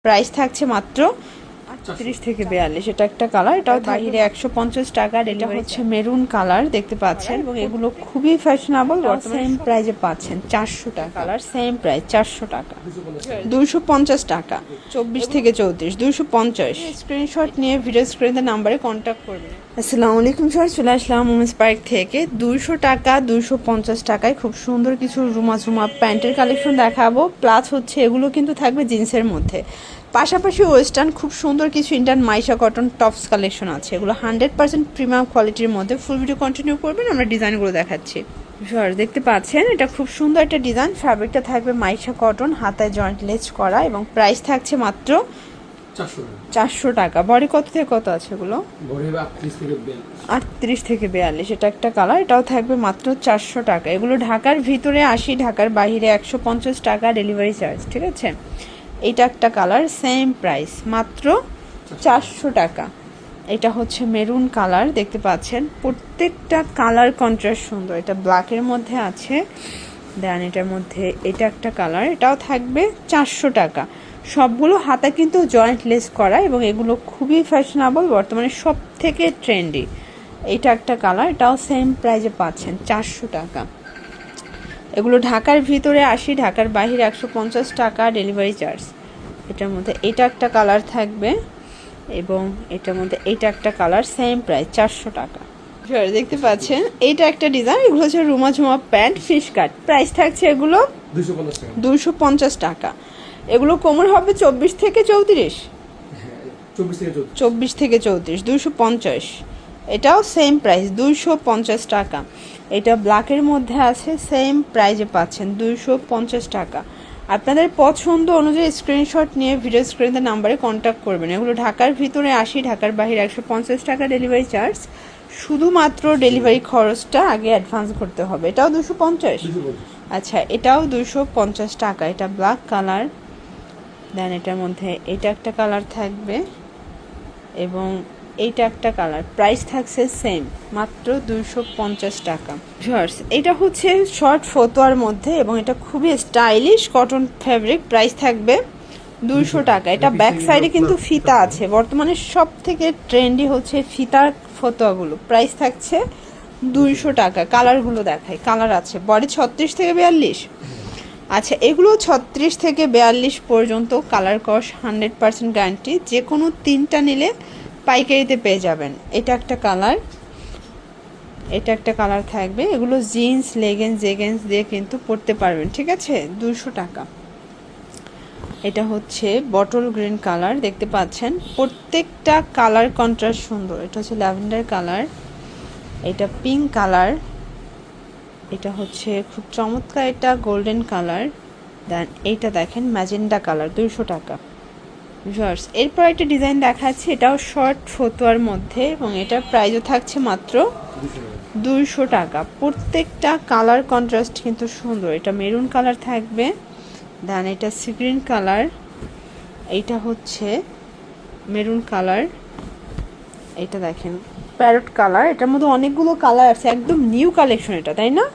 Price থাকছে মাত্র 30 থেকে 42। এটা একটা কালার, এটাও বাহিরে 150 টাকা। এটা হচ্ছে মেরুন কালার দেখতে পাচ্ছেন, এবং এগুলো খুবই ফ্যাশনেবল। সেম প্রাইসে পাচ্ছেন 400 টাকা। কালার সেম প্রাইস 400 টাকা, 250 টাকা। 24 থেকে 34 250। স্ক্রিনশট নিয়ে ভিডিও স্ক্রিনের নাম্বারে কন্ট্যাক্ট করবেন। আসসালামু আলাইকুম স্যার, চলে আসলাম উমেন্স পার্ক থেকে। 200 টাকা 250 টাকায় খুব সুন্দর কিছু রুমা প্যান্টের কালেকশন দেখাবো। প্লাস হচ্ছে এগুলো কিন্তু থাকবে জিন্সের মধ্যে, পাশাপাশি ওয়েস্টার্ন খুব সুন্দর কিছু Indian Maisha cotton tops collection আছে। এগুলো 100% প্রিমিয়াম কোয়ালিটির মধ্যে। ফুল ভিডিও কন্টিনিউ করবেন, আমরা ডিজাইনগুলো দেখাচ্ছি। স্যার দেখতে পাচ্ছেন এটা খুব সুন্দর একটা ডিজাইন। ফ্যাব্রিকটা থাকবে মাইশা কটন, হাতায় জয়েন্ট লেস করা, এবং প্রাইস থাকছে মাত্র 400 টাকা। বডি কত থেকে কত আছে এগুলো? 38 থেকে 42। এটা একটা কালার, এটাও থাকবে মাত্র 400 টাকা। এগুলো ঢাকার ভিতরে 80, ঢাকার বাইরে 150 টাকা ডেলিভারি চার্জ, ঠিক আছে। এটা একটা কালার, সেম প্রাইস মাত্র 400 টাকা। এটা হচ্ছে মেরুন কালার দেখতে পাচ্ছেন, প্রত্যেকটা কালার কন্ট্রাস্ট সুন্দর। এটা ব্ল্যাকের মধ্যে আছে, দেন এটার মধ্যে এটা একটা কালার, এটাও থাকবে 400 টাকা। সবগুলো হাতা কিন্তু জয়েন্ট লেস করা, এবং এগুলো খুবই ফ্যাশনেবল, বর্তমানে সব থেকে ট্রেন্ডি। এটা একটা কালার, এটাও সেম প্রাইসে পাচ্ছেন 400 টাকা। এগুলো ঢাকার ভিতরে 80, ঢাকার বাইরে 150 টাকা ডেলিভারি চার্জ। এটার মধ্যে এটা একটা কালার থাকবে, এবং এটার মধ্যে এটা একটা কালার, সেম প্রাইস 400 টাকা। দেখতে পাচ্ছেন এইটা একটা ডিজাইন। এগুলো হচ্ছে রুমা প্যান্ট ফিশ কাট। প্রাইস থাকছে এগুলো 250 টাকা। এগুলো কোমর হবে 24 থেকে 34, 24 থেকে 34 250। এটাও সেম প্রাইস 250 টাকা। এটা ব্ল্যাকের মধ্যে আছে, সেম প্রাইসে পাচ্ছেন 250 টাকা। আপনাদের পছন্দ অনুযায়ী স্ক্রিনশট নিয়ে ভিডিও স্ক্রিনের নাম্বারে কন্ট্যাক্ট করবেন। এগুলো ঢাকার ভিতরে 80, ঢাকার বাইরে 150 টাকা ডেলিভারি চার্জ। শুধুমাত্র ডেলিভারি খরচটা আগে অ্যাডভান্স করতে হবে। এটাও 250। আচ্ছা, এটাও 250 টাকা। এটা ব্ল্যাক কালার, দেন এটার মধ্যে এটা একটা কালার থাকবে, এবং এইটা একটা কালার। প্রাইস থাকছে সেম মাত্র 250 টাকা। এটা হচ্ছে শর্ট ফতোয়ার মধ্যে, এবং এটা খুবই স্টাইলিশ কটন ফ্যাব্রিক। প্রাইস থাকবে 200 টাকা। এটা ব্যাক সাইডে কিন্তু ফিতা আছে। বর্তমানে সব থেকে ট্রেন্ডি হচ্ছে ফিতার ফতোয়াগুলো। প্রাইস থাকছে 200 টাকা। কালারগুলো দেখাই, কালার আছে। বডি 36 থেকে 42। আচ্ছা, এগুলো 36 থেকে 42 পর্যন্ত কালার কস 100% গ্যারান্টি। যে কোনো 3টা নিলে পাইকারিতে পেয়ে যাবেন। এটা একটা কালার, এটা একটা কালার থাকবে। এগুলো জিন্স, জেগেন্স দিয়ে কিন্তু পরতে পারবেন, ঠিক আছে। 200 টাকা। এটা হচ্ছে বটল গ্রিন কালার দেখতে পাচ্ছেন, প্রত্যেকটা কালার কন্ট্রাস্ট সুন্দর। এটা হচ্ছে ল্যাভেন্ডার কালার, এটা পিঙ্ক কালার, এটা হচ্ছে খুব চমৎকার, এটা গোল্ডেন কালার, দেন এইটা দেখেন ম্যাজেন্ডা কালার। 200 টাকা। এরপর একটা ডিজাইন দেখাচ্ছি, এটাও শর্ট ফতোয়ার মধ্যে, এবং এটার প্রাইসও থাকছে মাত্র 200 টাকা। প্রত্যেকটা কালার কন্ট্রাস্ট কিন্তু সুন্দর। এটা মেরুন কালার থাকবে, দেন এটা সি গ্রিন কালার, এইটা হচ্ছে মেরুন কালার, এটা দেখেন প্যারট কালার। এটার মধ্যে অনেকগুলো কালার আছে, একদম নিউ কালেকশন এটা, তাই না?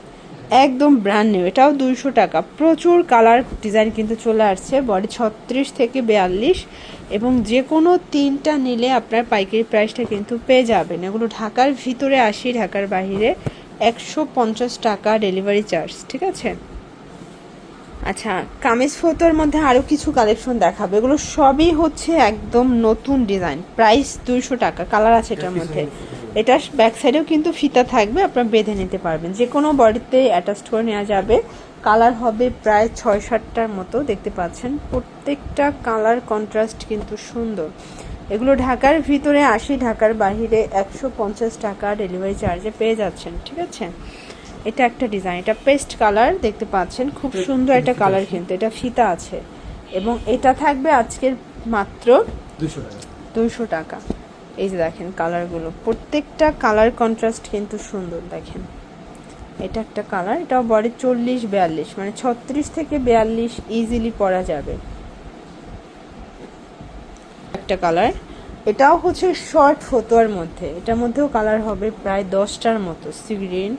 একদম ব্র্যান্ড নিউ। এটাও 200 টাকা। প্রচুর কালার ডিজাইন কিন্তু চলে আসছে। বডি 36 থেকে 42, এবং যে কোনো 3টা নিলে আপনার পাইকারি প্রাইসটা কিন্তু পেয়ে যাবেন। এগুলো ঢাকার ভিতরে 80, ঢাকার বাইরে 150 টাকা ডেলিভারি চার্জ, ঠিক আছে। আচ্ছা, কামিজ ফতোয়ার মধ্যে আরও কিছু কালেকশন দেখাবে। এগুলো সবই হচ্ছে একদম নতুন ডিজাইন। প্রাইস 200 টাকা। কালার আছে এটার মধ্যে। এটা ব্যাক সাইডেও কিন্তু ফিতা থাকবে, আপনারা বেঁধে নিতে পারবেন। যে কোনো বডিতে অ্যাটাচ করে নেওয়া যাবে। কালার হবে প্রায় 6-7টার মতো দেখতে পাচ্ছেন। প্রত্যেকটা কালার কন্ট্রাস্ট কিন্তু সুন্দর। এগুলো ঢাকার ভিতরে 80, ঢাকার বাইরে 150 টাকা ডেলিভারি চার্জে পেয়ে যাচ্ছেন, ঠিক আছে। এটা একটা ডিজাইন, এটা পেস্ট কালার দেখতে পাচ্ছেন, খুব সুন্দর একটা কালার কিন্তু। এটা ফিতা আছে, এবং এটা থাকবে আজকের মাত্র 200 টাকা। এই যে দেখেন কালারগুলো, প্রত্যেকটা কালার কন্ট্রাস্ট কিন্তু সুন্দর। দেখেন এটা একটা কালার, এটাও বডি 40-42, মানে 36 থেকে 42 ইজিলি পরা যাবে। একটা কালার, এটাও হচ্ছে শর্ট ফতোয়ার মধ্যে। এটার মধ্যেও কালার হবে প্রায় 10টার মতো। সি গ্রিন,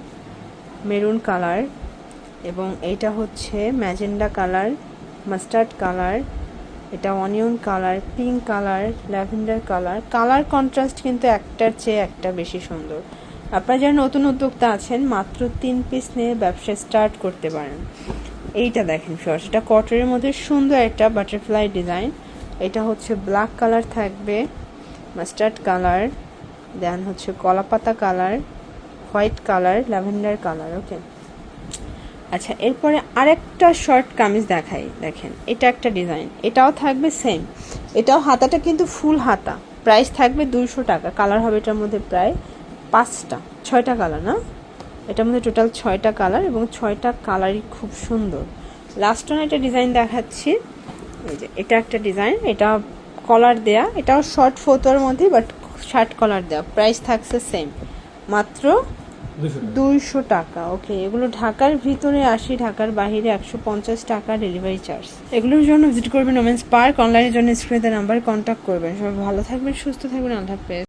মেরুন কালার, এবং এইটা হচ্ছে ম্যাজেন্ডা কালার, মাস্টার্ড কালার, এটা onion colour, pink colour, lavender colour. Colour contrast কিন্তু একটার চেয়ে একটা বেশি সুন্দর। আপনারা যারা নতুন উদ্যোক্তা আছেন মাত্র 3 পিস নিয়ে ব্যবসা স্টার্ট করতে পারেন। এইটা দেখেন ফিওর্স, এটা কটনের মধ্যে সুন্দর একটা বাটারফ্লাই ডিজাইন। এটা হচ্ছে ব্ল্যাক কালার থাকবে, মাস্টার্ড কালার, দেন হচ্ছে কলাপাতা colour, white colour, lavender colour. Okay, আচ্ছা এরপরে আরেকটা শর্ট কামিজ দেখাই। দেখেন এটা একটা ডিজাইন, এটাও থাকবে সেম, এটাও হাতাটা কিন্তু ফুল হাতা। প্রাইস থাকবে 200 টাকা। কালার হবে এটার মধ্যে প্রায় 6টা কালার না, এটার মধ্যে টোটাল 6টা কালার এবং 6টা কালারই খুব সুন্দর। লাস্ট ওয়ান একটা ডিজাইন দেখাচ্ছি, এই যে এটা একটা ডিজাইন, এটা কলার দেয়া, এটাও শর্ট ফতোয়ার মধ্যে বাট শার্ট কলার দেওয়া। প্রাইস থাকছে সেম, মাত্র 200 টাকা। ওকে, এগুলো ঢাকার ভিতরে 80, ঢাকার বাইরে 150 টাকা ডেলিভারি চার্জ। এগুলোর জন্য ভিজিট করবেন ওমেন্স পার্ক। অনলাইনের জন্য স্ক্রিনে নাম্বার কন্ট্যাক্ট করবেন। সবাই ভালো থাকবেন, সুস্থ থাকবেন, আল্লাহ হাফেজ।